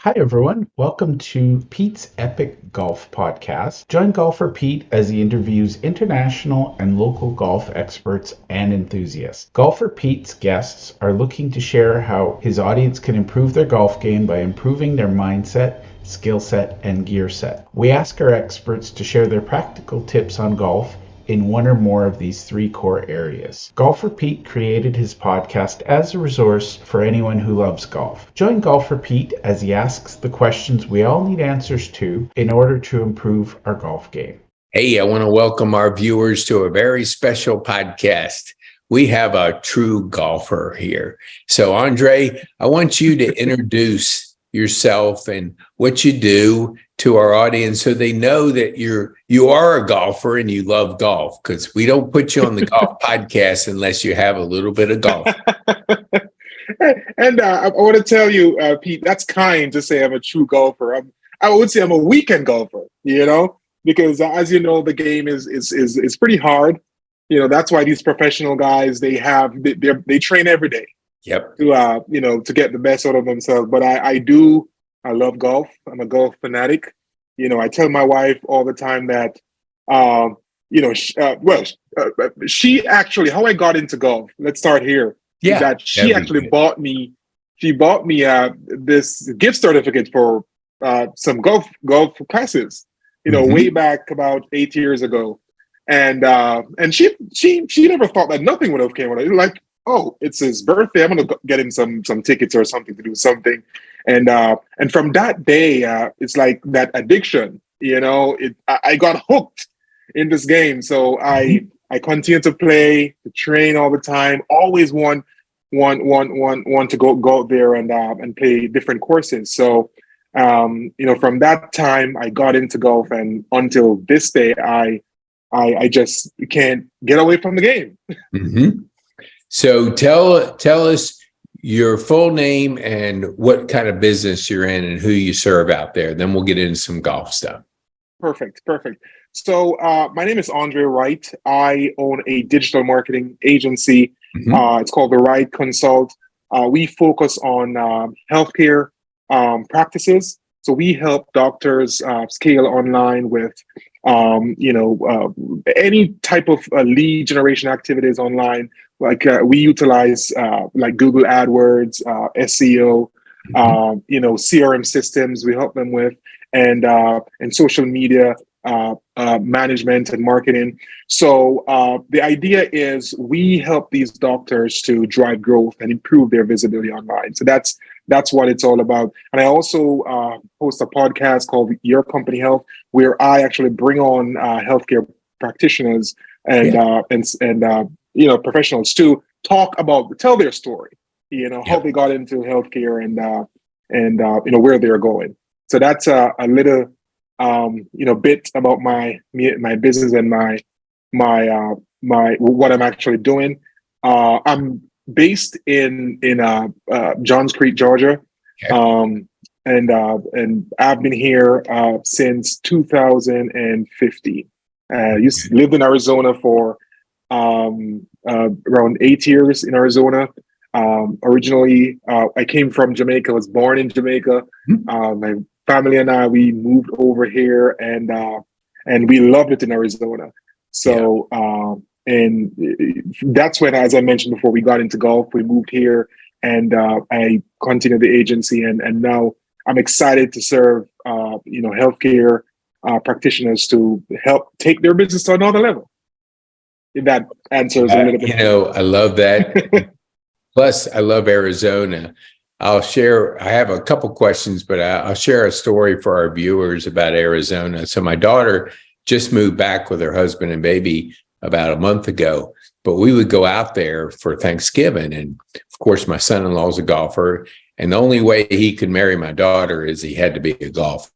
Hi, everyone. Welcome to Pete's Epic Golf Podcast. Join golfer Pete as he interviews international and local golf experts and enthusiasts. Golfer Pete's guests are looking to share how his audience can improve their golf game by improving their mindset, skill set, and gear set. We ask our experts to share their practical tips on golf in one or more of these three core areas. Golfer Pete created his podcast as a resource for anyone who loves golf. Join Golfer Pete as he asks the questions we all need answers to in order to improve our golf game. Hey, I want to welcome our viewers to a very special podcast. We have a true golfer here. So, Andre, I want you to introduce yourself and what you do to our audience so they know that you are a golfer and you love golf, because we don't put you on the golf podcast unless you have a little bit of golf. And I want to tell you, Pete, that's kind to say I'm a true golfer. I would say I'm a weekend golfer, because as you know, the game is pretty hard. That's why these professional guys, they train every day. Yep. To get the best out of themselves. But I love golf. I'm a golf fanatic. I tell my wife all the time that, she actually, how I got into golf, let's start here. Yeah. That she actually bought me this gift certificate for some golf classes, way back about 8 years ago. And she never thought that nothing would have came with it. Like, oh, it's his birthday, I'm gonna get him some tickets or something to do something. And from that day, it's like that addiction, I got hooked in this game. So I continue to play, to train all the time, always want to go out there and play different courses. So from that time I got into golf, and until this day I just can't get away from the game. Mm-hmm. So tell us your full name and what kind of business you're in and who you serve out there. Then we'll get into some golf stuff. Perfect. So my name is Andre Wright. I own a digital marketing agency. Mm-hmm. It's called The Wright Consult. We focus on healthcare practices. So we help doctors scale online with any type of lead generation activities online. Like we utilize like Google AdWords, SEO, CRM systems we help them with, and social media management and marketing. So the idea is we help these doctors to drive growth and improve their visibility online. So that's what it's all about. And I also host a podcast called Your Company Health, where I actually bring on healthcare practitioners and professionals to tell their story, how they got into healthcare and where they're going. So that's a little bit about my business and my what I'm actually doing. I'm based in Johns Creek, Georgia, and I've been here since 2015. Lived in Arizona for around 8 years in Arizona. Originally, I came from Jamaica. I was born in Jamaica. My family and I, we moved over here, and we loved it in Arizona. So, and that's when, as I mentioned before, we got into golf. We moved here, and I continued the agency, and now I'm excited to serve, healthcare practitioners to help take their business to another level. If that answers a little bit. I love that. Plus, I love Arizona. I have a couple questions, but I'll share a story for our viewers about Arizona. So my daughter just moved back with her husband and baby about a month ago, but we would go out there for Thanksgiving. And of course, my son-in-law is a golfer, and the only way he could marry my daughter is he had to be a golfer.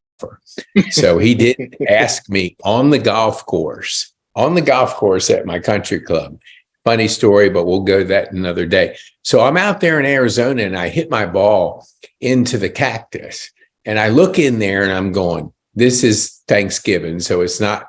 So he did ask me on the golf course at my country club. Funny story, but we'll go to that another day. So I'm out there in Arizona, and I hit my ball into the cactus, and I look in there and I'm going, this is Thanksgiving, so it's not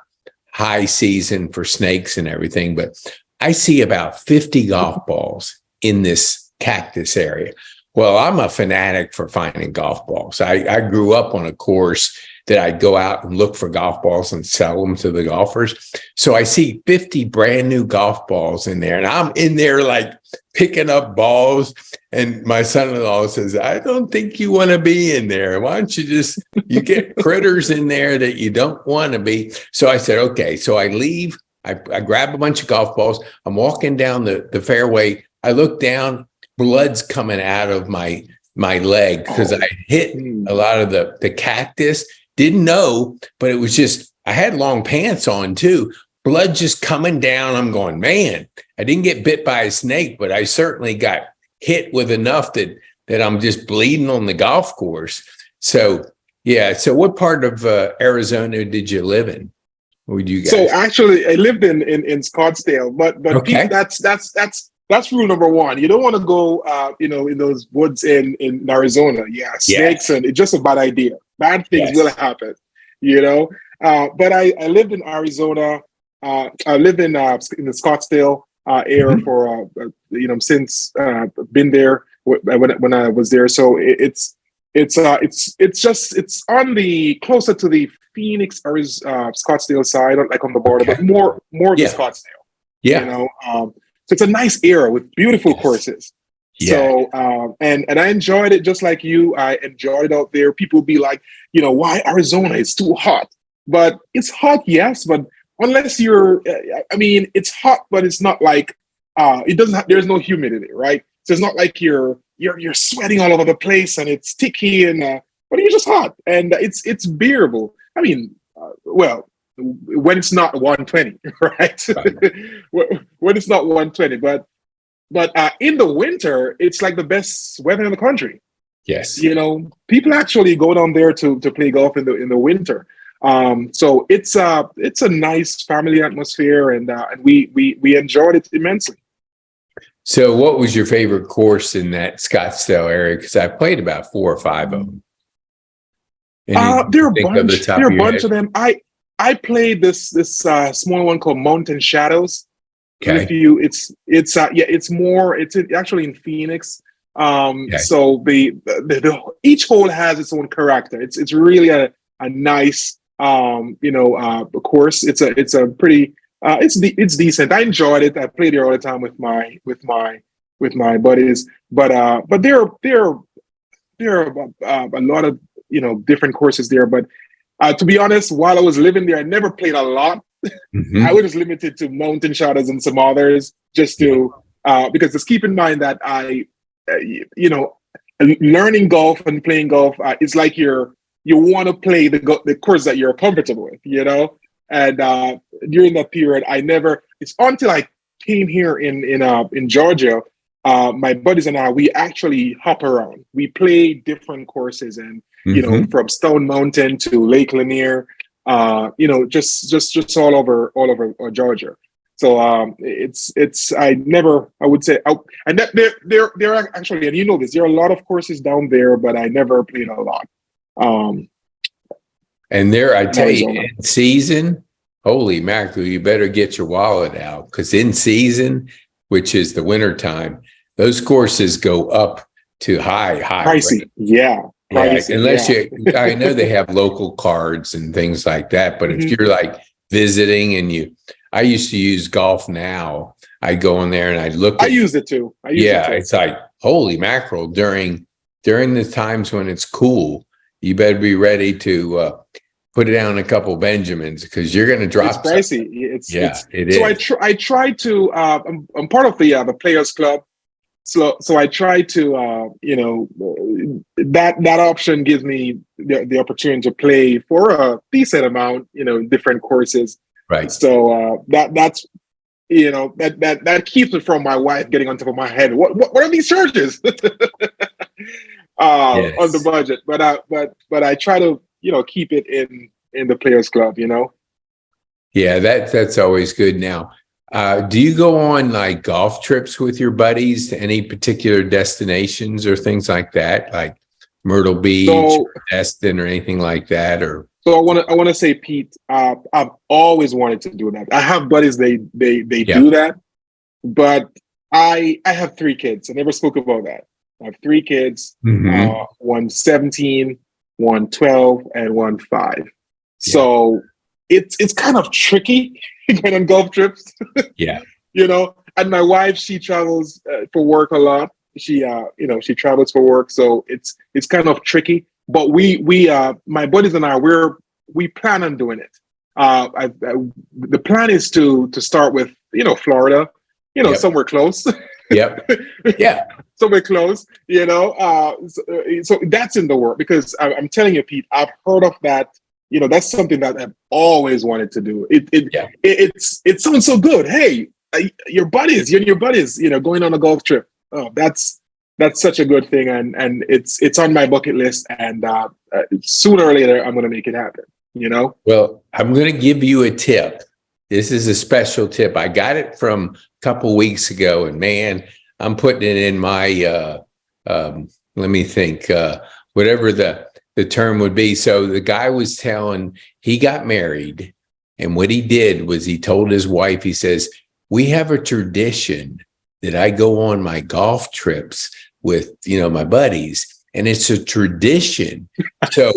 high season for snakes and everything, but I see about 50 golf balls in this cactus area. Well, I'm a fanatic for finding golf balls. I grew up on a course that I'd go out and look for golf balls and sell them to the golfers. So I see 50 brand new golf balls in there, and I'm in there like picking up balls. And my son-in-law says, I don't think you want to be in there. Why don't you get critters in there that you don't want to be. So I said, okay. So I leave. I grab a bunch of golf balls. I'm walking down the fairway. I look down, blood's coming out of my leg because I hit a lot of the cactus. Didn't know, but it was just, I had long pants on too. Blood just coming down. I'm going, man, I didn't get bit by a snake, but I certainly got hit with enough that I'm just bleeding on the golf course. So, yeah. So what part of Arizona did you live in? Would you guys? So actually, I lived in Scottsdale, but okay. That's rule number one. You don't want to go, in those woods in Arizona. Yeah, snakes, and it's just a bad idea. Bad things will happen, But I lived in Arizona. I lived in the Scottsdale area for since been there when I was there. So it's on the closer to the Phoenix or Scottsdale side, like on the border, but more the Scottsdale. Yeah. So it's a nice area with beautiful courses. Yeah. So, and I enjoyed it just like you. I enjoyed out there. People be like, why Arizona? It's too hot. But it's hot, yes. But unless it's hot, but it's not like, there's no humidity, right? So it's not like you're sweating all over the place and it's sticky but you're just hot and it's bearable. I mean, when it's not 120, right? When it's not 120, but in the winter, it's like the best weather in the country. Yes. People actually go down there to play golf in the winter. So it's a nice family atmosphere, and we enjoyed it immensely. So what was your favorite course in that Scottsdale area? Because I played about 4 or 5 of them. There are a bunch of them. I played this small one called Mountain Shadows. Okay. It's actually in Phoenix. So the each hole has its own character. It's really a nice course. It's a pretty it's decent. I enjoyed it. I played there all the time with my buddies. But there are a lot of different courses there. But to be honest, while I was living there, I never played a lot. Mm-hmm. I was limited to Mountain Shadows and some others, just to because just keep in mind that learning golf and playing golf is like you want to play the course that you're comfortable with, And during that period, it's until I came here in Georgia. My buddies and I, we actually hop around. We play different courses, and from Stone Mountain to Lake Lanier, just all over Georgia. So I would say, and there are actually, and this, there are a lot of courses down there, but I never played a lot. And there, I tell you, in season, holy mackerel, you better get your wallet out, because in season, which is the winter time, those courses go up to high pricey. Rate. Yeah. Unless I know they have local cards and things like that, but if you're like visiting and I used to use Golf Now. I go in there and I look. I use it too. It's like, holy mackerel, during the times when it's cool, you better be ready to put down a couple Benjamins, because you're going to drop. It's pricey. It is. So I try to. I'm part of the Players Club. So I try to, that option gives me the opportunity to play for a decent amount, different courses. Right. So that's that keeps it from my wife getting on top of my head. What are these charges on the budget? But I try to keep it in the Players Club. Yeah, that's always good. Now, do you go on like golf trips with your buddies to any particular destinations or things like that, like Myrtle Beach, or Destin, or anything like that? Or so I want to say, Pete, I've always wanted to do that. I have buddies they do that, but I have 3 kids. I never spoke about that. I have 3 kids, Mm-hmm. one 17, one 12, and one 5. So it's kind of tricky going on golf trips, Yeah. you know. And my wife, she travels for work a lot. She, she travels for work, so it's kind of tricky. But my buddies and we plan on doing it. The plan is to start with, Florida, Yep. somewhere close. Yep. Yeah. Somewhere close, so that's in the work, because I'm telling you, Pete, I've heard of that. That's something that I've always wanted to do. It sounds so good. Hey, you and your buddies, going on a golf trip. Oh, that's such a good thing, and it's on my bucket list. And sooner or later, I'm going to make it happen. Well, I'm going to give you a tip. This is a special tip. I got it from a couple weeks ago, and man, I'm putting it in my, let me think, whatever the term would be. So the guy was telling, he got married, and what he did was he told his wife, he says, we have a tradition that I go on my golf trips with, my buddies, and it's a tradition. So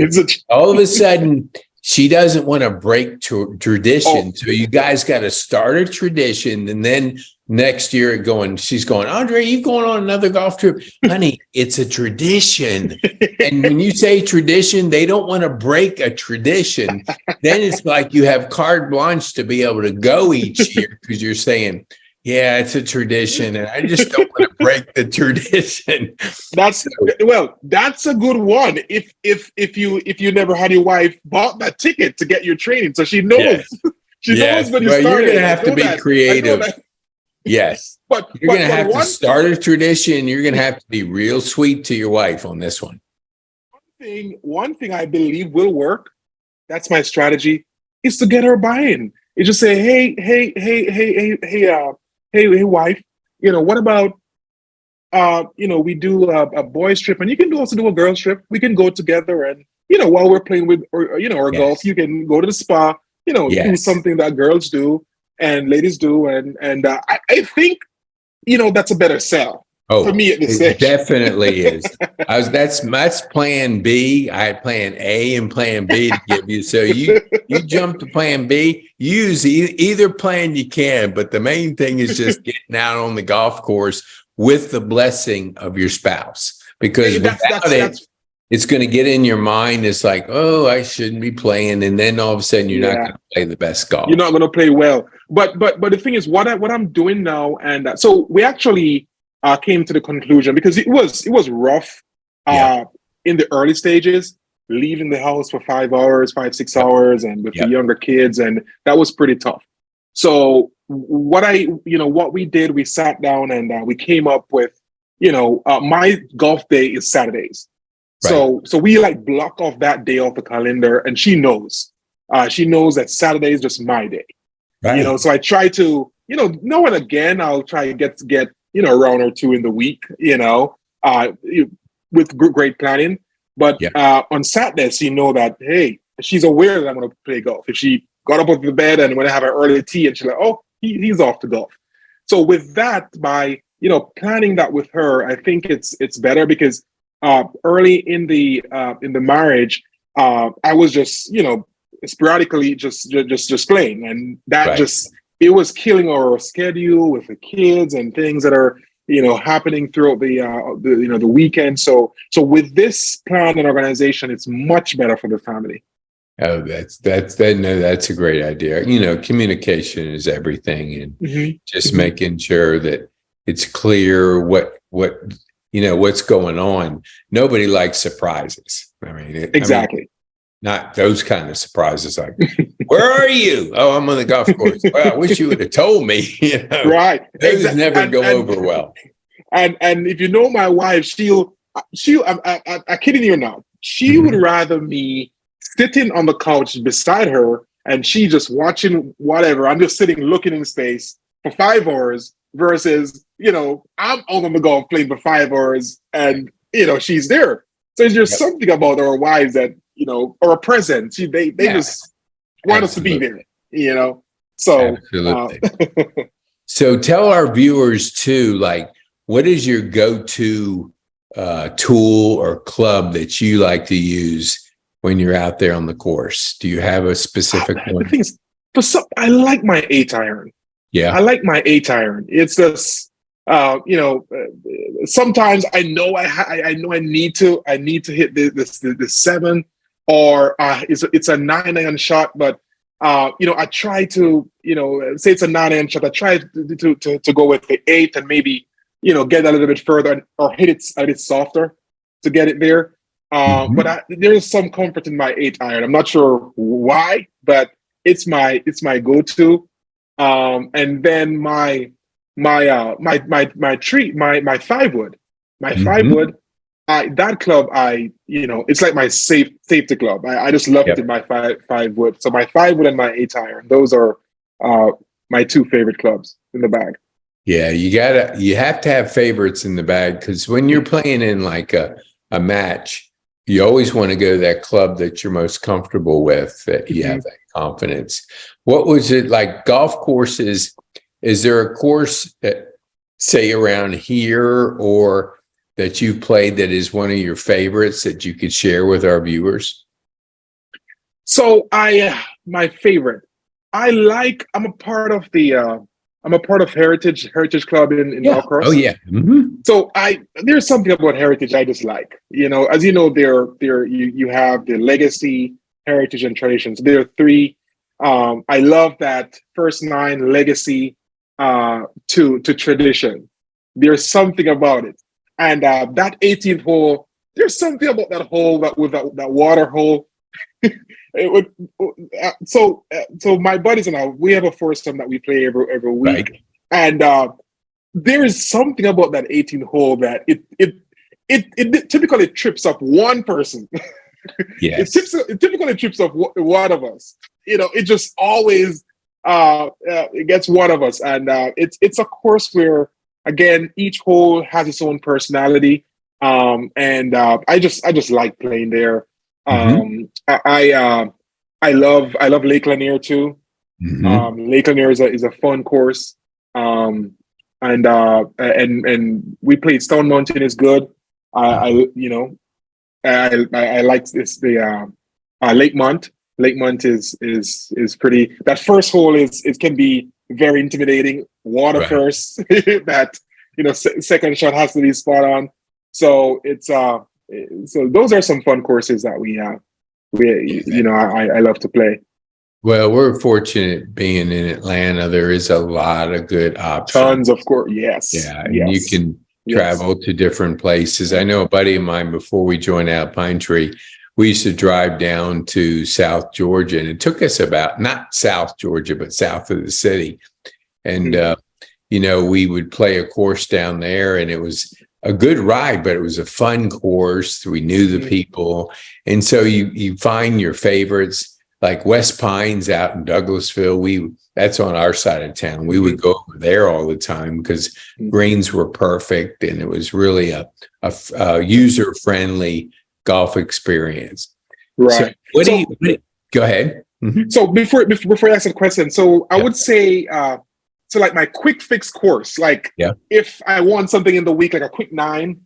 all of a sudden, she doesn't want to break tradition. So you guys got to start a tradition. And then next year she's going, Andre, you going on another golf trip? Honey, it's a tradition. And when you say tradition, they don't want to break a tradition. Then it's like you have carte blanche to be able to go each year, because you're saying, yeah, it's a tradition, and I just don't want to break the tradition. That's a good one. If you never had your wife bought that ticket to get your training, so she knows. Yes. She knows when you started. You're going to have to be creative. Yes, but you're going to have to start a tradition. You're going to have to be real sweet to your wife on this one. One thing I believe will work. That's my strategy. Is to get her buy-in. You just say, hey, wife, what about, we do a boys trip, and you can also do a girls trip. We can go together, and, while we're playing with, our golf, you can go to the spa, do something that girls do and ladies do. And I think, that's a better sell. For me at this stage. It definitely is. That's plan B. I had plan A and plan B to give you. So you jump to plan B. Use either plan you can, but the main thing is just getting out on the golf course with the blessing of your spouse. Because it's going to get in your mind. It's like, oh, I shouldn't be playing, and then all of a sudden you're not going to play the best golf. You're not going to play well. But the thing is, what I'm doing now, and so we actually came to the conclusion, because it was rough in the early stages, leaving the house for 5-6 hours, and with the younger kids, and that was pretty tough. So what we did, we sat down and we came up with, my golf day is Saturdays. Right. So we block off that day off the calendar, and she knows that Saturday is just my day. Right. So I try to, now and again, I'll try to get a round or two in the week, with great planning. But on Saturdays, she know that, hey, she's aware that I'm going to play golf. If she got up off the bed and when I have an early tea, and she's like, oh, he's off to golf. So with that, by, planning that with her, I think it's better, because early in the marriage, I was just, sporadically just playing, and that it was killing our schedule with the kids and things that are, happening throughout the weekend. So with this plan and organization, it's much better for the family. Oh, that's a great idea. Communication is everything, and just making sure that it's clear what's going on. Nobody likes surprises. Exactly. Not those kind of surprises like, where are you? Oh, I'm on the golf course. Well, I wish you would have told me. Right. Those never go over well. And if you know my wife, she'll I'm kidding you not. She would rather me sitting on the couch beside her, and she just watching whatever. I'm just sitting looking in space for 5 hours versus, I'm out on the golf playing for 5 hours, and, she's there. So there's something about our wives that, are a present. They just want us to be there, So, so tell our viewers too, what is your go-to tool or club that you like to use when you're out there on the course? Do you have a specific one? The thing is, I like my 8-iron. Yeah. I like my 8-iron. It's just, sometimes I know I know I need to hit the 7, or it's a 9-iron shot, but I try to, say it's a 9-iron shot, I try to go with the 8 and maybe, get a little bit further or hit it a bit softer to get it there. But there is some comfort in my 8-iron. I'm not sure why, but it's my go-to. And then my 5-wood, that club, it's like my safety club. I just love it in my 5-wood. So my 5-wood and my 8-iron, those are my 2 favorite clubs in the bag. Yeah, you have to have favorites in the bag, because when you're playing in like a match, you always want to go to that club that you're most comfortable with, that you have that confidence. What was it like golf courses? Is there a course that, say, around here or that you played that is one of your favorites that you could share with our viewers? So my favorite, I'm a part of Heritage Club in Norcross. Oh yeah. So there's something about Heritage I just like. As you know, you have the legacy, heritage, and traditions. There are 3. I love that first 9, legacy to tradition. There's something about it, and that 18th hole. There's something about that hole that water hole. So my buddies and I, we have a foursome that we play every week, right. And there is something about that 18th hole that it typically trips up one person. Yes. It typically trips up one of us. It just always it gets one of us, and it's a course where, again, each hole has its own personality, and I just like playing there. I love Lake Lanier too. Lake Lanier is a fun course, and we played Stone Mountain is good. I like this Lake Mont. Lake Mont is pretty. That first hole it can be very intimidating. Water first, that second shot has to be spot on. So it's so those are some fun courses that I love to play. Well, we're fortunate being in Atlanta. There is a lot of good options. Tons, of course. Yes. Yeah, and you can travel to different places. I know a buddy of mine, before we joined Alpine Tree, we used to drive down to South Georgia, and it took us about, not South Georgia, but south of the city. And, we would play a course down there, and it was a good ride, but it was a fun course. We knew the people. And so you find your favorites, like West Pines out in Douglasville. That's on our side of town. We would go over there all the time because greens were perfect, and it was really a user-friendly golf experience. Right. So go ahead. So before I ask a question, so I would say, so like my quick fix course, like if I want something in the week, like a quick 9,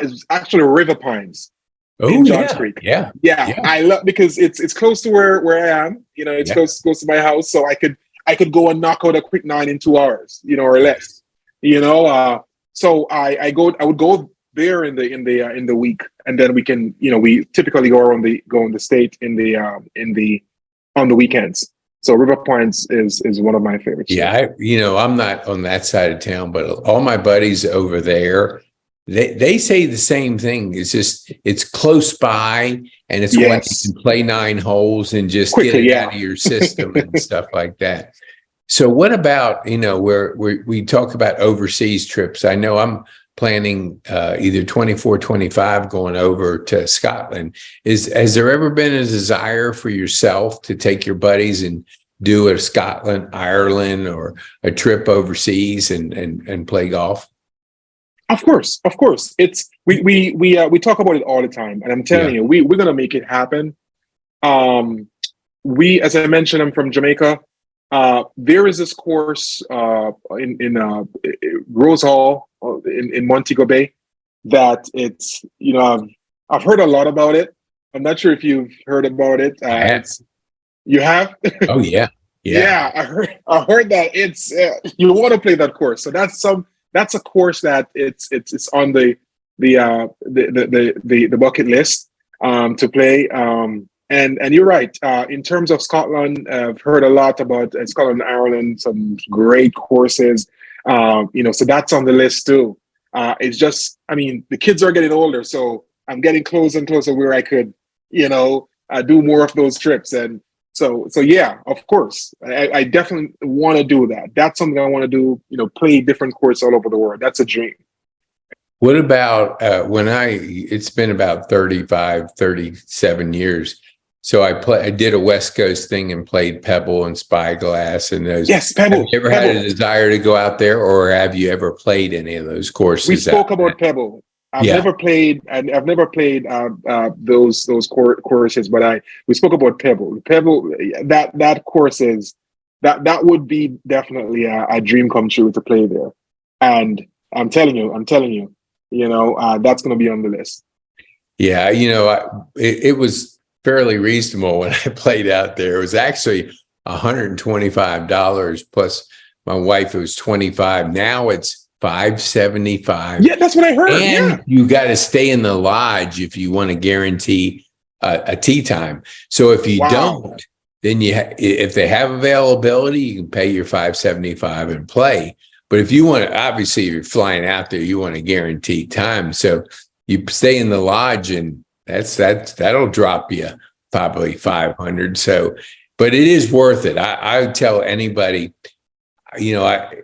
is actually River Pines in Johns Creek. Yeah. I love, because it's close to where I am. It's close to my house, so I could go and knock out a quick 9 in 2 hours, or less. So I would go there in the week, and then we can, we typically go in the state on the weekends. So River Pines is one of my favorites. Yeah, I'm not on that side of town, but all my buddies over there, they say the same thing. It's just, it's close by, and it's when you can play 9 holes and just quickly get it out of your system and stuff like that. So what about, where we talk about overseas trips? I know I'm planning either 24, 25 going over to Scotland. Has there ever been a desire for yourself to take your buddies and do a Scotland, Ireland, or a trip overseas and play golf? Of course. It's we talk about it all the time, and I'm telling you, we're gonna make it happen. As I mentioned, I'm from Jamaica. There is this course in Rose Hall in Montego Bay. that it's, I've heard a lot about it. I'm not sure if you've heard about it. I have. You have? Oh yeah. Yeah. Yeah, I heard that it's you want to play that course. So that's a course that it's on the bucket list to play. And you're right. In terms of Scotland, I've heard a lot about Scotland and Ireland, some great courses. So that's on the list too. It's just, I mean, the kids are getting older, so I'm getting closer and closer where I could, do more of those trips. And so yeah, of course, I definitely want to do that. That's something I want to do. Play different courses all over the world. That's a dream. What about it's been about 35, 37 years. So I did a West Coast thing and played Pebble and Spyglass and those. Yes, Pebble. Have you ever had a desire to go out there, or have you ever played any of those courses? We spoke about Pebble. I've never played those courses, but we spoke about Pebble. Pebble, that course is that would be definitely a dream come true to play there. And I'm telling you, that's going to be on the list. Yeah, it was fairly reasonable when I played out there. It was actually $125 plus my wife. It was $25. Now it's $575. Yeah, that's what I heard. And you got to stay in the lodge if you want to guarantee a tee time. So if you don't, then if they have availability, you can pay your $575 and play. But if you want to, obviously, if you're flying out there, you want to guarantee time. So you stay in the lodge, and that'll drop you probably $500. So, but it is worth it. I would tell anybody,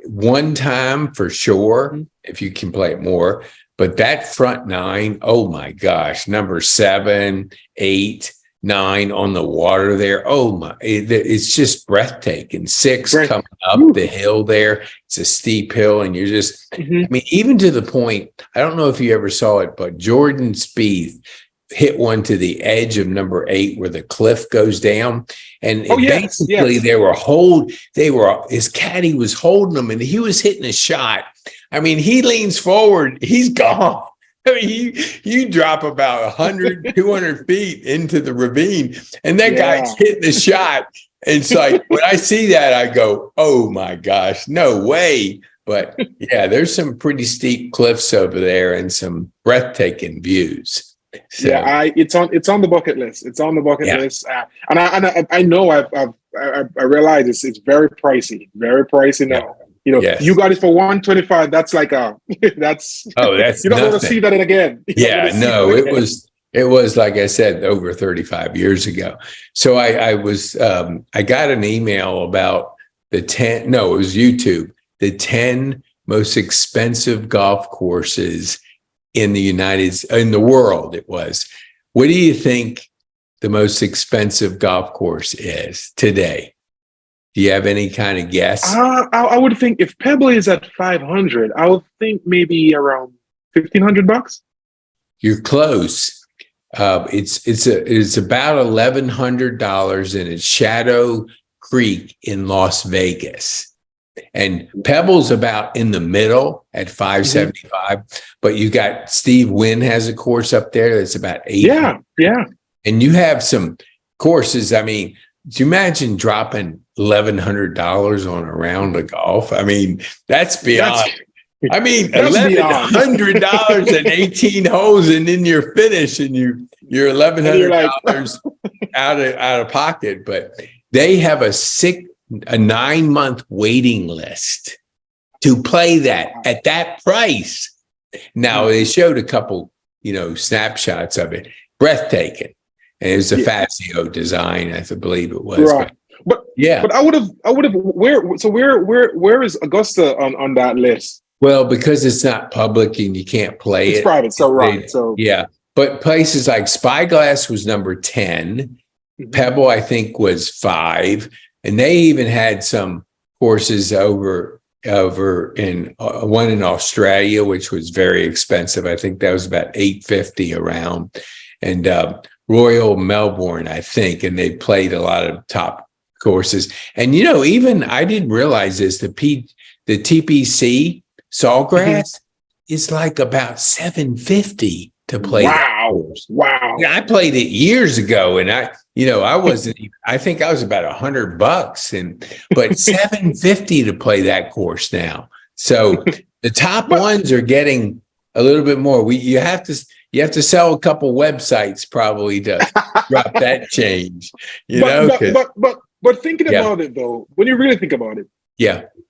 one time for sure, if you can play it more, but that front nine, oh my gosh, number 7, 8, 9 on the water there. Oh my, it's just breathtaking. 6 coming up the hill there. It's a steep hill, and you're just, I mean, even to the point, I don't know if you ever saw it, but Jordan Spieth hit one to the edge of number 8 where the cliff goes down. And basically his caddy was holding him, and he was hitting a shot. I mean, he leans forward, he's gone. I mean, you drop about 100, 200 feet into the ravine, and that guy's hitting the shot. And it's like, when I see that, I go, oh my gosh, no way. But yeah, there's some pretty steep cliffs over there and some breathtaking views. So, yeah, it's on the bucket list. It's on the bucket list, and I know I realize it's very pricey now. You got it for $125. That's like that's you don't want to see that again. It was like I said, over 35 years ago. So I got an email about it was YouTube, the 10 most expensive golf courses in the world. It was. What do you think the most expensive golf course is today? Do you have any kind of guess? I would think if Pebble is at 500, I would think maybe around $1,500. You're close. It's about $1,100, and it's Shadow Creek in Las Vegas. And Pebble's about in the middle at $575, but you got Steve Wynn has a course up there that's about $800. Yeah. And you have some courses. I mean, do you imagine dropping $1,100 on a round of golf? I mean, that's beyond. $1,100 and 18 holes, and then you're finished, and you're $1,100 out of pocket. But they have a 9-month waiting list to play that at that price. Now they showed a couple, snapshots of it, breathtaking, and it was a Fazio design, I believe it was. Right. But I would have. Where is Augusta on that list? Well, because it's not public and you can't play it's private. So but places like Spyglass was number 10, Pebble I think was 5. And they even had some courses over in one in Australia, which was very expensive. I think that was about $850 around, and Royal Melbourne, I think, and they played a lot of top courses. And even I didn't realize this: the TPC Sawgrass, is like about $750 to play that course. Wow. Yeah, I played it years ago, and I wasn't even, I think I was about $100, but $750 to play that course now. So the top ones are getting a little bit more. You have to sell a couple websites probably to drop that change. But thinking about it though, when you really think about it,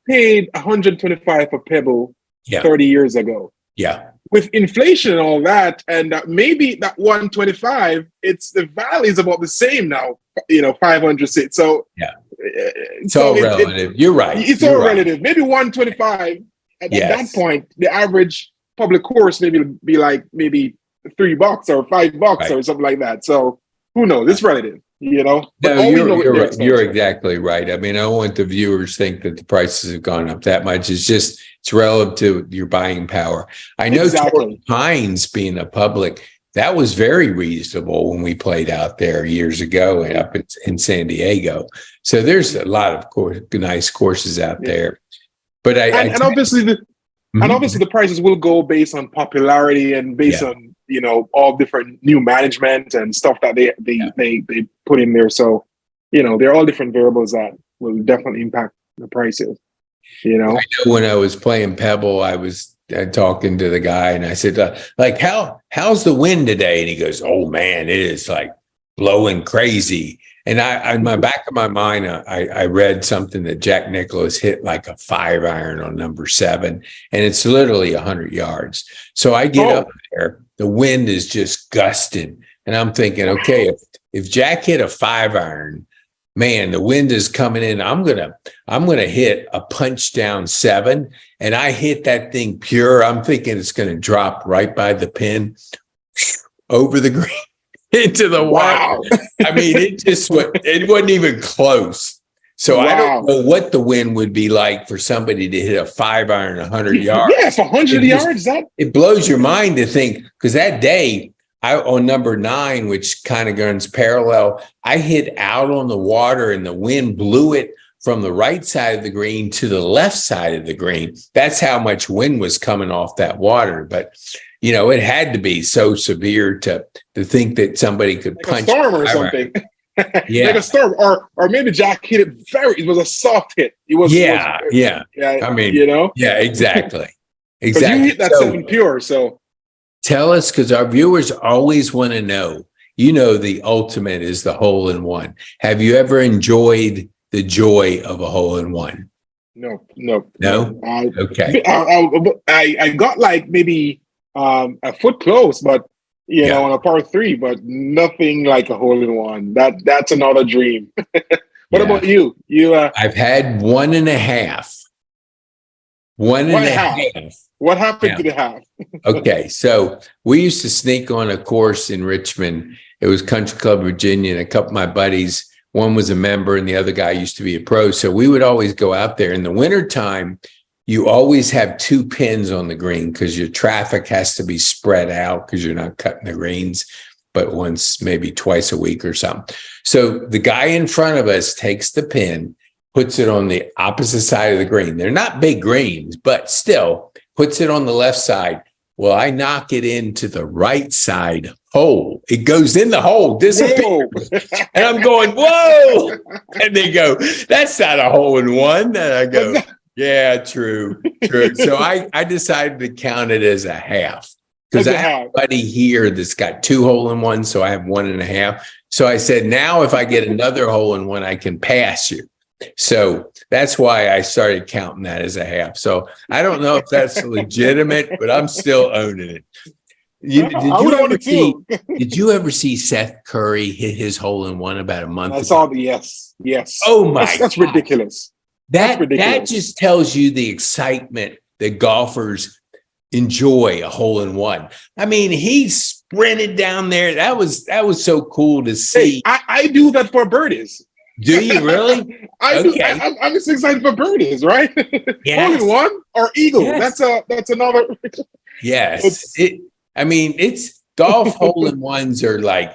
paid $125 for Pebble 30 years ago. Yeah. With inflation and all that, and maybe that 125, the value is about the same now. 500. So it's all relative. You're right. It's all relative. Maybe 125 at that point, the average public course maybe be like maybe $3 or $5 or something like that. So who knows? It's relative. But no, you're exactly right. I mean, I don't want the viewers think that the prices have gone up that much. It's relative to your buying power. I know Torrey Pines being a public, that was very reasonable when we played out there years ago and up in San Diego. So there's a lot of nice courses out there. But obviously the prices will go based on popularity and based on all different new management and stuff that they put in there. So they're all different variables that will definitely impact the prices. I know when I was playing Pebble, I was talking to the guy and I said, how's the wind today? And he goes, oh man, it is like blowing crazy. And in my back of my mind, I read something that Jack Nicklaus hit like a 5-iron on number 7, and it's literally 100 yards. So I get up there, the wind is just gusting, and I'm thinking, okay, if Jack hit a 5-iron, man, the wind is coming in. I'm gonna hit a punch down 7, and I hit that thing pure. I'm thinking it's gonna drop right by the pin over the green. Into the water. I mean, it wasn't even close. So I don't know what the wind would be like for somebody to hit a 5-iron 100 yards. Yes, 100 yards. It blows your mind to think, because that day on number 9, which kind of runs parallel, I hit out on the water and the wind blew it from the right side of the green to the left side of the green. That's how much wind was coming off that water. But it had to be so severe to think that somebody could punch a storm or something. Like a storm, or maybe Jack hit it it was a soft hit. It was. I mean, exactly. You hit that 7 pure. So tell us, because our viewers always want to know. The ultimate is the hole-in-one. Have you ever enjoyed the joy of a hole-in-one? No. Okay. I got like maybe a foot close, but on a par 3, but nothing like a hole-in-one. That's another dream. What about you? I've had 1.5. 1.5. What happened to the half? Okay, so we used to sneak on a course in Richmond. It was Country Club Virginia, and a couple of my buddies, one was a member and the other guy used to be a pro. So we would always go out there in the wintertime. You always have 2 pins on the green because your traffic has to be spread out because you're not cutting the greens, but once, maybe twice a week or something. So the guy in front of us takes the pin, puts it on the opposite side of the green. They're not big greens, but still puts it on the left side. Well, I knock it into the right side hole. It goes in the hole, disappears. And I'm going, whoa. And they go, that's not a hole-in-one. And I go, yeah, true. So I decided to count it as a half because I have a buddy here that's got 2 hole-in-ones, so I have 1.5. So I said, now if I get another hole-in-one, I can pass you. So that's why I started counting that as a half. So I don't know if that's legitimate, but I'm still owning it. Did you ever see Seth Curry hit his hole-in-one about a month ago? I saw yes. Oh my that's ridiculous. That just tells you the excitement that golfers enjoy a hole-in-one. I mean, he sprinted down there. That was so cool to see. Hey, I do that for birdies. Do you really? I do. I'm just excited for birdies, right? Yes. Hole-in-one or eagle. Yes. That's another. Yes. It's golf hole-in-ones are like,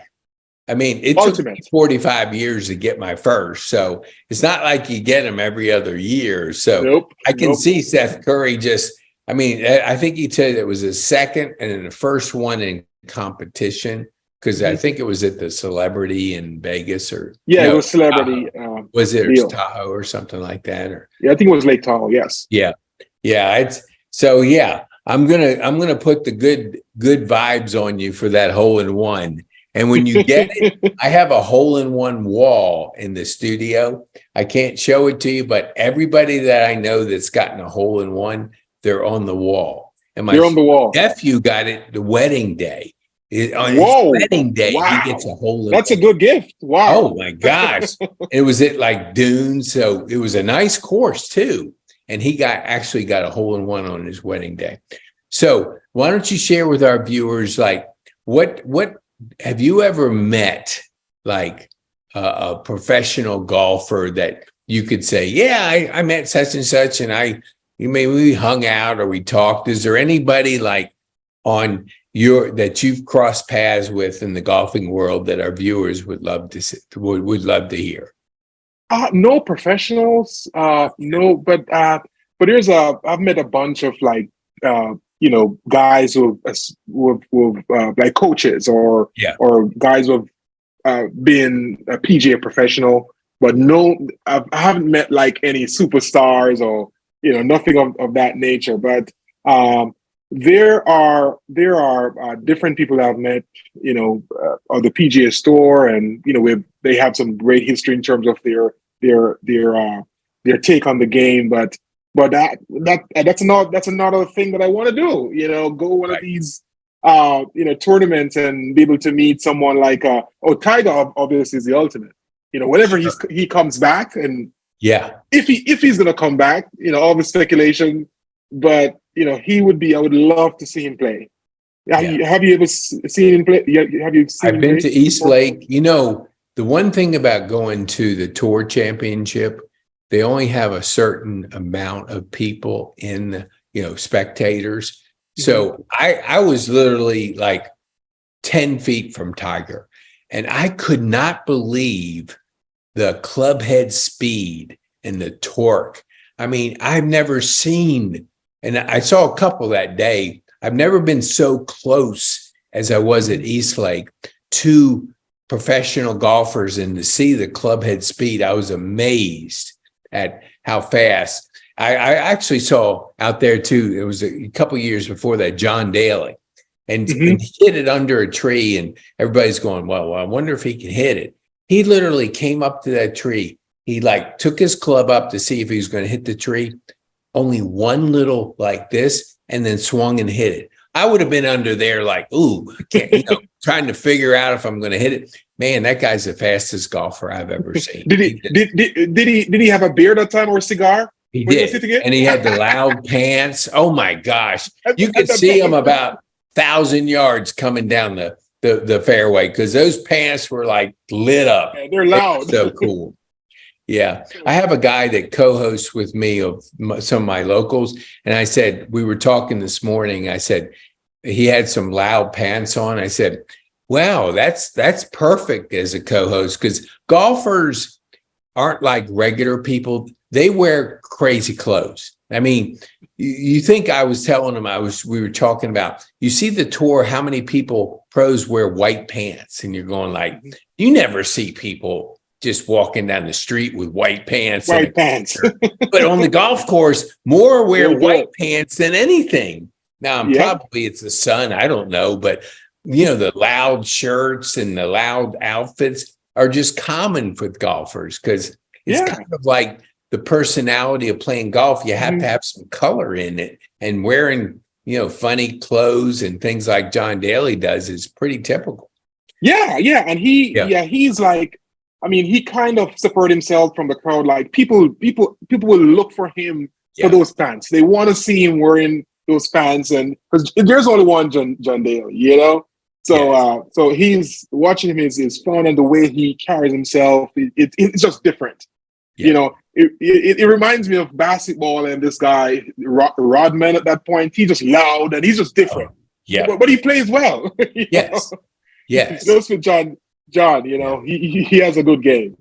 it took me 45 years to get my first. So it's not like you get them every other year. So I can see Seth Curry I mean, I think he said it was his second and then the first one in competition, because I think it was at the Celebrity in Vegas, or Yeah, it no, was Celebrity was it deal. Tahoe or something like that? Or Yeah, I think it was Lake Tahoe. Yes. yeah, yeah. It's so yeah. I'm gonna put the good vibes on you for that hole in one. And when you get it, I have a hole in one wall in the studio. I can't show it to you, but everybody that I know that's gotten a hole in one, they're on the wall. And my You're on the wall. nephew got it the wedding day. On his Whoa! wedding day, Wow. he gets a hole in That's one. a good gift. Wow. Oh my gosh. It was at like Dunes. So it was a nice course too. And he actually got a hole in one on his wedding day. So why don't you share with our viewers, like, what have you ever met, like a professional golfer that you could say, yeah, I met such and such, and we hung out or we talked. Is there anybody like on that you've crossed paths with in the golfing world that our viewers would love to hear? No professionals. No, but I've met a bunch of like guys who like coaches or guys who have been a PGA professional, but no, I haven't met like any superstars or nothing of that nature. But there are different people that I've met, on the PGA store, and they have some great history in terms of their take on the game, but that's another thing that I want to do. Go one of these tournaments and be able to meet someone like Tiger. Obviously is the ultimate. Whenever he comes back, and if he's gonna come back, all the speculation, but he would be. I would love to see him play. Have you ever seen him play? Have you seen? I've been to East Lake. The one thing about going to the Tour Championship, they only have a certain amount of people in, spectators. So I was literally like 10 feet from Tiger, and I could not believe the club head speed and the torque. I mean, I've never seen, and I saw a couple that day. I've never been so close as I was at East Lake to professional golfers, and to see the club head speed, I was amazed at how fast. I actually saw out there too, it was a couple of years before that, John Daly, and he hit it under a tree, and everybody's going, well, I wonder if he can hit it. He literally came up to that tree. He like took his club up to see if he was going to hit the tree, only one little like this, and then swung and hit it. I would have been under there like, ooh, I can't, trying to figure out if I'm going to hit it. Man, that guy's the fastest golfer I've ever seen. Did he have a beard that time or a cigar? He did, and he had the loud pants. Oh my gosh, you could see him about 1,000 yards coming down the fairway, because those pants were like lit up. Yeah, they're loud. So cool. Yeah, I have a guy that co-hosts with me of some of my locals, and I said, we were talking this morning. I said he had some loud pants on. I said, wow, that's perfect as a co-host, because golfers aren't like regular people. They wear crazy clothes. I mean, you think I was telling him we were talking about, you see the tour, how many pros wear white pants, and you're going like, you never see people just walking down the street with white pants. But on the golf course, more wear white pants than anything. Now, probably it's the sun, I don't know, but the loud shirts and the loud outfits are just common with golfers, because it's kind of like the personality of playing golf. You have to have some color in it, and wearing, funny clothes and things like John Daly does is pretty typical. Yeah. And he's like, I mean, he kind of separated himself from the crowd. Like people will look for him for those pants. They want to see him wearing those pants, and because there's only one John Daly, So so he's watching him is fun, and the way he carries himself, it's just different. It reminds me of basketball, and this guy Rodman at that point. He's just loud and he's just different. But he plays well. Yes. Those for John, he has a good game.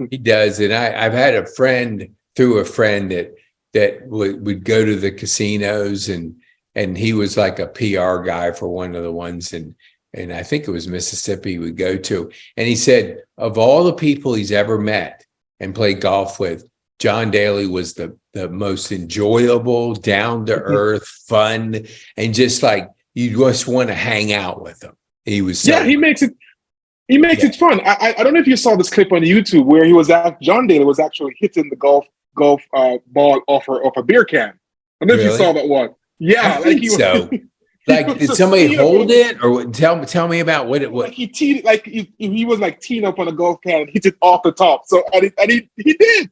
He does. And I've had a friend that that would go to the casinos, and he was like a PR guy for one of the ones, and I think it was Mississippi would go to. And he said of all the people he's ever met and played golf with, John Daly was the most enjoyable, down to earth, fun, and just like you just want to hang out with him. He was he makes it fun. I don't know if you saw this clip on YouTube where John Daly was actually hitting the golf ball off a beer can. I don't know if you saw that one. Yeah, I think so. Like, did somebody hold it, or tell me about what it was? Like he teed, like he was like teeing up on a golf can and hit it off the top. So and he did.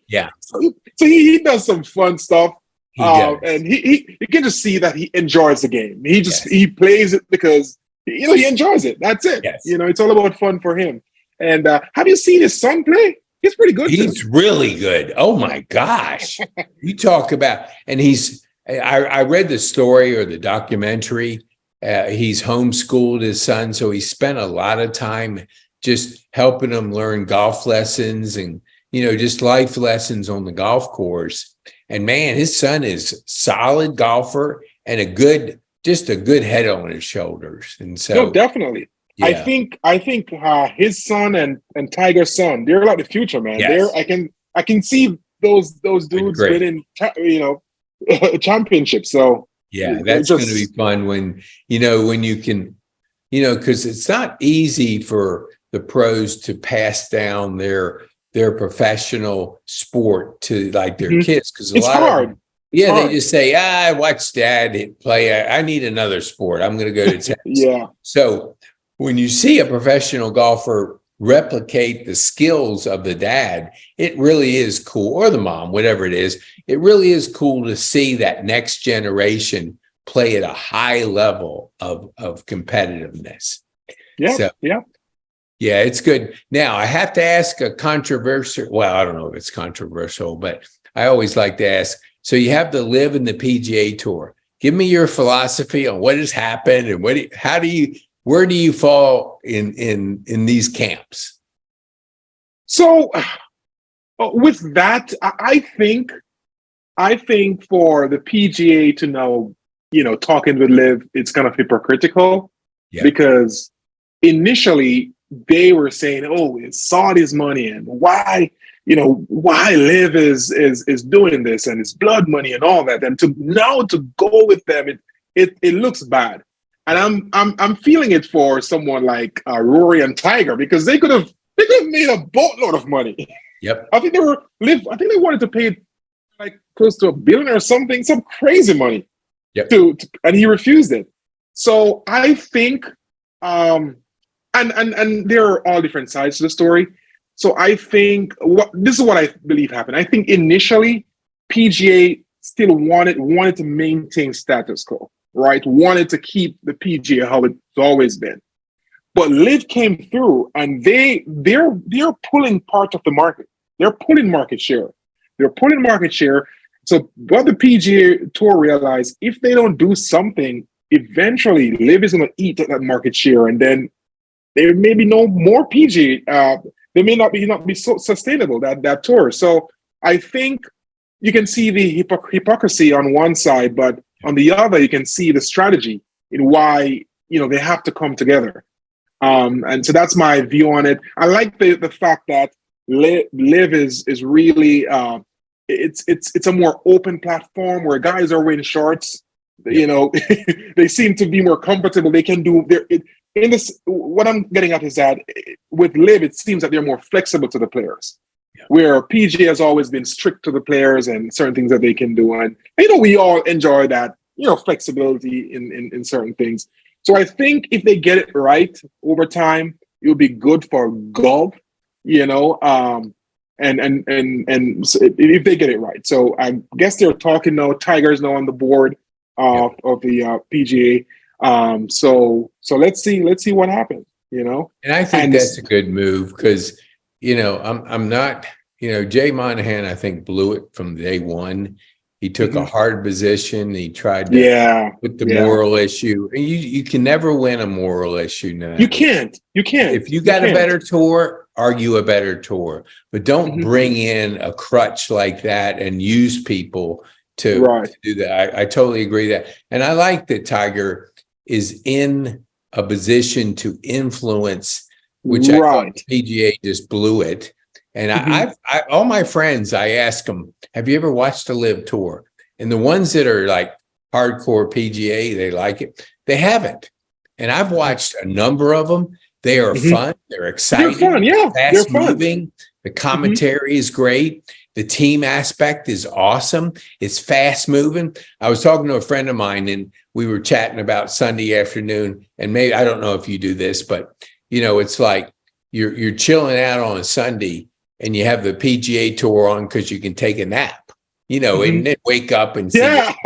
Yeah. So he does some fun stuff. Does. And he you can just see that he enjoys the game. He plays it because he enjoys it. That's it. Yes. It's all about fun for him. And have you seen his son play? He's pretty good. He's really good. Oh my gosh. You talk about, and I read the story or the documentary. He's homeschooled his son, so he spent a lot of time just helping him learn golf lessons and, just life lessons on the golf course. And man, his son is solid golfer and a good head on his shoulders. And so, no, definitely. Yeah. I think his son and Tiger's son, they're like the future, man. Yes. I can see those dudes winning, championships. So yeah, that's going to be fun when you can, because it's not easy for the pros to pass down their professional sport to like their kids, because it's hard. They just say, I watched dad play. I need another sport. I'm going to go to tennis. Yeah. So when you see a professional golfer replicate the skills of the dad, it really is cool, or the mom, whatever it is. It really is cool to see that next generation play at a high level of competitiveness. Yeah. So, yeah, it's good. Now, I have to ask a controversial, well, I don't know if it's controversial, but I always like to ask. So you have the LIV and the PGA Tour. Give me your philosophy on what has happened and where do you fall in these camps? So with that, I think for the PGA to now, talking with LIV, it's kind of hypocritical because initially they were saying, "Oh, it's Saudi's money, and why LIV is doing this, and it's blood money and all that." And to go with them, it looks bad. And I'm feeling it for someone like Rory and Tiger, because they could have made a boatload of money. Yep. I think they wanted to pay like close to $1 billion or something, some crazy money. Yep. And he refused it. So I think, and there are all different sides to the story. So I think this is what I believe happened. I think initially PGA still wanted to maintain status quo. Right, wanted to keep the PGA how it's always been, but LIV came through, and they're pulling part of the market. They're pulling market share. So what the PGA Tour realized, if they don't do something, eventually LIV is going to eat that market share, and then there may be no more PGA. They may not be so sustainable that tour. So I think you can see the hypocrisy on one side, but on the other, you can see the strategy in why they have to come together. And so that's my view on it. I like the fact that LIV is really it's a more open platform where guys are wearing shorts. They seem to be more comfortable. They can do in this. What I'm getting at is that with LIV, it seems that they're more flexible to the players. Where PGA has always been strict to the players and certain things that they can do. And we all enjoy that, flexibility in certain things. So I think if they get it right over time, it'll be good for golf, and so if they get it right. So I guess they're talking now. Tiger's now on the board of the PGA. So let's see what happens, And I think that's a good move because, I'm not, Jay Monahan, I think, blew it from day one. He took a hard position. He tried to put the moral issue. And you can never win a moral issue now. You can't. If you got a better tour argue a better tour, but don't bring in a crutch like that and use people to do that. I totally agree that. And I like that Tiger is in a position to influence, which I thought PGA just blew it. And I all my friends, I ask them, have you ever watched a live tour? And the ones that are like hardcore PGA, they like it. They haven't. And I've watched a number of them. They are fun. They're exciting. They're fun, yeah. Fast moving. The commentary is great. The team aspect is awesome. It's fast moving. I was talking to a friend of mine and we were chatting about Sunday afternoon. And maybe, I don't know if you do this, but you know, it's like you're chilling out on a Sunday and you have the PGA Tour on because you can take a nap, you know, and then wake up and see it.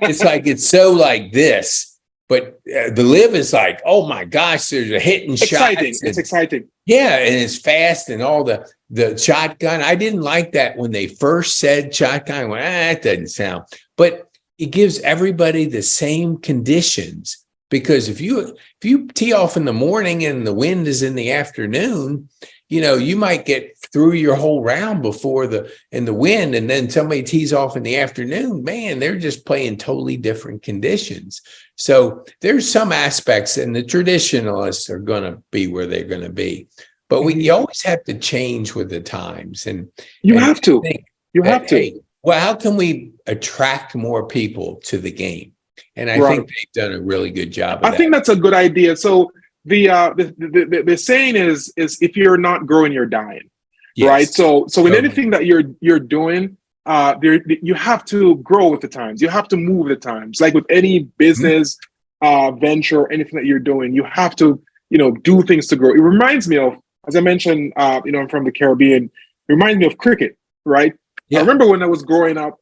It's like, it's so like this. But the live is like, oh my gosh, there's a hitting shot. It's exciting. Yeah, and it's fast and all the shotgun. I didn't like that when they first said shotgun. I went, that doesn't sound. But it gives everybody the same conditions, because if you tee off in the morning and the wind is in the afternoon, you know, you might get through your whole round before the wind, and then somebody tees off in the afternoon. Man, they're just playing totally different conditions. So there's some aspects, and the traditionalists are going to be where they're going to be. But you always have to change with the times. And you have to. Hey, well, how can we attract more people to the game? And I think they've done a really good job of that. I think that's a good idea. So the saying is if you're not growing, you're dying. Yes. Right. So in anything that you're doing, you have to grow with the times. You have to move with the times. Like with any business venture, anything that you're doing, you have to, you know, do things to grow. It reminds me of, as I mentioned, you know, I'm from the Caribbean. It reminds me of cricket, right? Yeah. I remember when I was growing up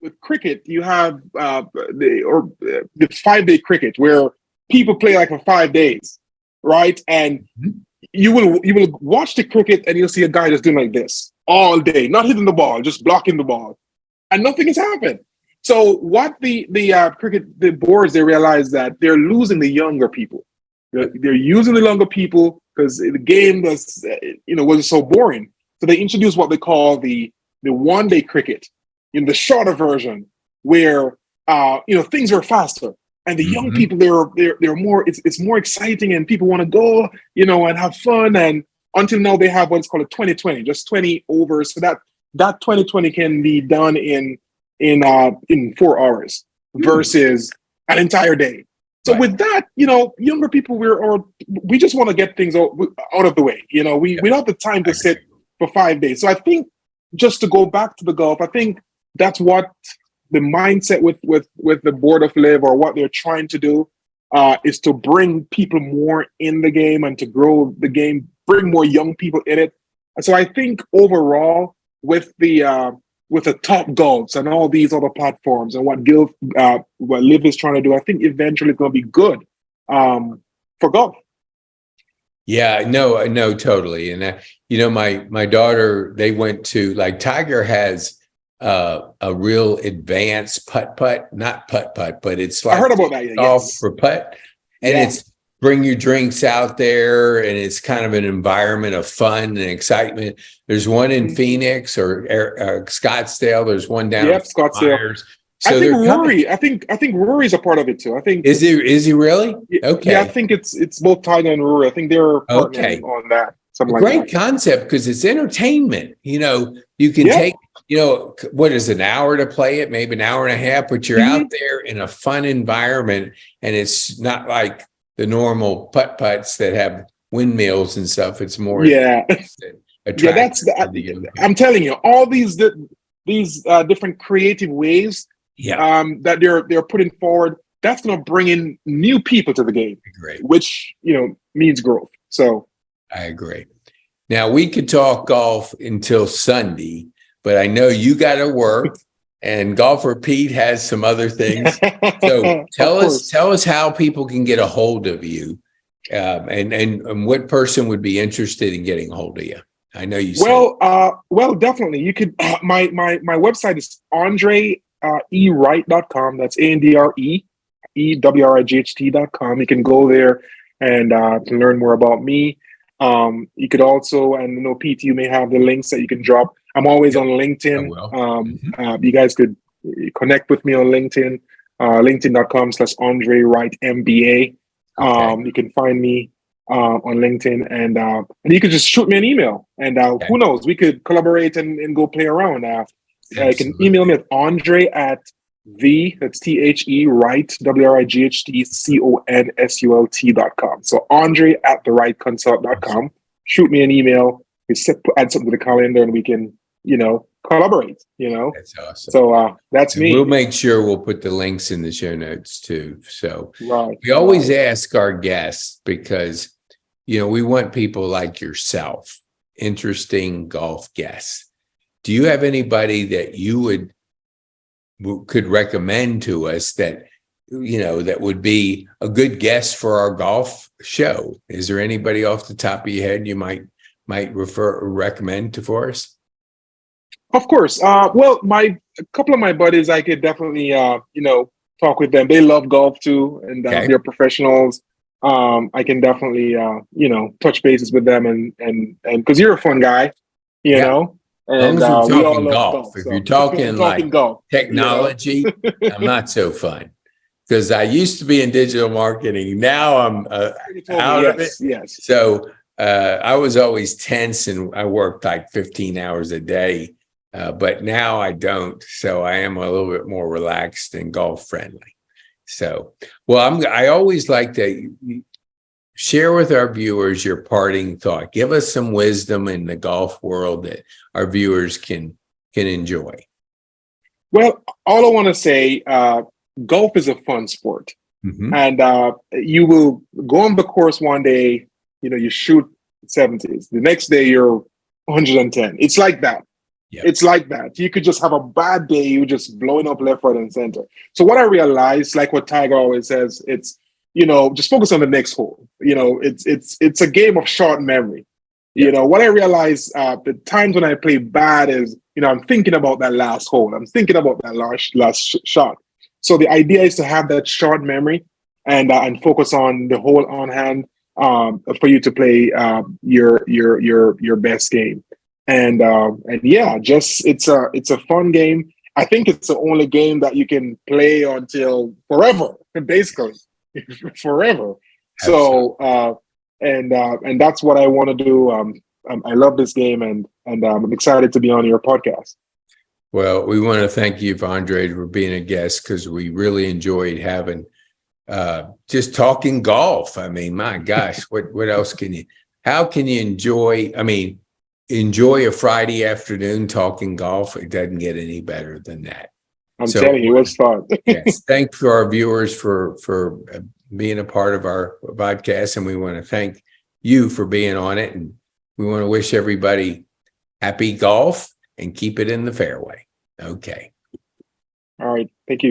with cricket, you have the 5-day cricket where people play like for 5 days, right? And you will watch the cricket and you'll see a guy just doing like this all day, not hitting the ball, just blocking the ball, and nothing has happened. So what the boards, they realize that they're losing the younger people. They're using the younger people because the game was, you know, wasn't so boring. So they introduced what they call the 1-day cricket, in the shorter version, where you know, things are faster. And the young people, they're more, it's more exciting, and people want to go, you know, and have fun. And until now, they have what's called a 20-20, just 20 overs. So that 20-20 can be done in 4 hours versus an entire day. So with that, you know, younger people, we just want to get things out of the way. You know, we don't have the time to sit for 5 days. So I think, just to go back to the golf, I think that's what the mindset with the Board of Live, or what they're trying to do, is to bring people more in the game and to grow the game, bring more young people in it. And so I think overall, with the Top Golfs and all these other platforms and what Live is trying to do, I think eventually it's going to be good for golf. Yeah, no, totally. And you know, my daughter, they went to, like, Tiger has a real advanced putt, not putt, but it's like, I heard about that. Golf for putt, and it's bring your drinks out there, and it's kind of an environment of fun and excitement. There's one in Phoenix or Scottsdale. There's one down in Scottsdale. So I think Rory. I think Rory's a part of it too. I think is he really? Okay. Yeah, I think it's both Tiger and Rory. I think they're partnering on that. Great concept, because it's entertainment. You know, you can take, you know, what is an hour to play it, maybe an hour and a half, but you're out there in a fun environment, and it's not like the normal putt-putts that have windmills and stuff. It's more I'm telling you, all these different creative ways that they're putting forward, that's going to bring in new people to the game, which, you know, means growth. So I agree. Now, we could talk golf until Sunday, but I know you got to work, and Golfer Pete has some other things. So tell us how people can get a hold of you, and what person would be interested in getting a hold of you. I know you. Well, definitely. You could. My website is AndreWright.com. That's AndreEWright.com. You can go there and to learn more about me. You could also, and Pete, you may have the links that you can drop. I'm always on I LinkedIn. will. You guys could connect with me on LinkedIn, linkedin.com/Andre Wright MBA. Okay. You can find me on LinkedIn, and you could just shoot me an email, and Okay. who knows, we could collaborate and go play around. You can Absolutely. email me at Andre at that's THE Wright WRIGHTCONSULT.com. So Andre at thewrightconsult.com. Shoot me an email. We add something to the calendar, and we can collaborate. That's awesome. So that's And me. we'll make sure we'll put the links in the show notes too. So Right. we always ask our guests, because we want people like yourself, interesting golf guests. Do you have anybody that you could recommend to us that that would be a good guest for our golf show? Is there anybody off the top of your head you might refer or recommend for us? Of course. Well, a couple of my buddies, I could definitely talk with them. They love golf too, and Okay. they're professionals. I can definitely touch bases with them, and because you're a fun guy, As and long as we we're all talking love golf. If so you're talking like golf, technology, I'm not so fun, because I used to be in digital marketing. Now I'm out of it. Yes. So I was always tense, and I worked like 15 hours a day. But now I don't. So I am a little bit more relaxed and golf friendly. So, well, I always like to share with our viewers your parting thought. Give us some wisdom in the golf world that our viewers can enjoy. Well, all I want to say, golf is a fun sport. Mm-hmm. And you will go on the course one day, you shoot 70s. The next day, you're 110. It's like that. Yep. It's like that. You could just have a bad day. You're just blowing up left, right, and center. So what I realized, like what Tiger always says, it's, just focus on the next hole. It's a game of short memory. Yep. What I realized, the times when I play bad is, I'm thinking about that last hole. I'm thinking about that last shot. So the idea is to have that short memory and focus on the hole on hand for you to play your best game. And yeah, just it's a fun game. I think it's the only game that you can play until forever, basically, forever. Absolutely. So and that's what I want to do. I love this game, and I'm excited to be on your podcast. Well, we want to thank you, Andre, for being a guest, because we really enjoyed having just talking golf. I mean, my gosh, what else how can you enjoy a Friday afternoon talking golf? It doesn't get any better than that. I'm telling you, it was fun. Yes, thanks for our viewers for being a part of our podcast, and we want to thank you for being on it, and we want to wish everybody happy golf and keep it in the fairway. Okay. All right. Thank you.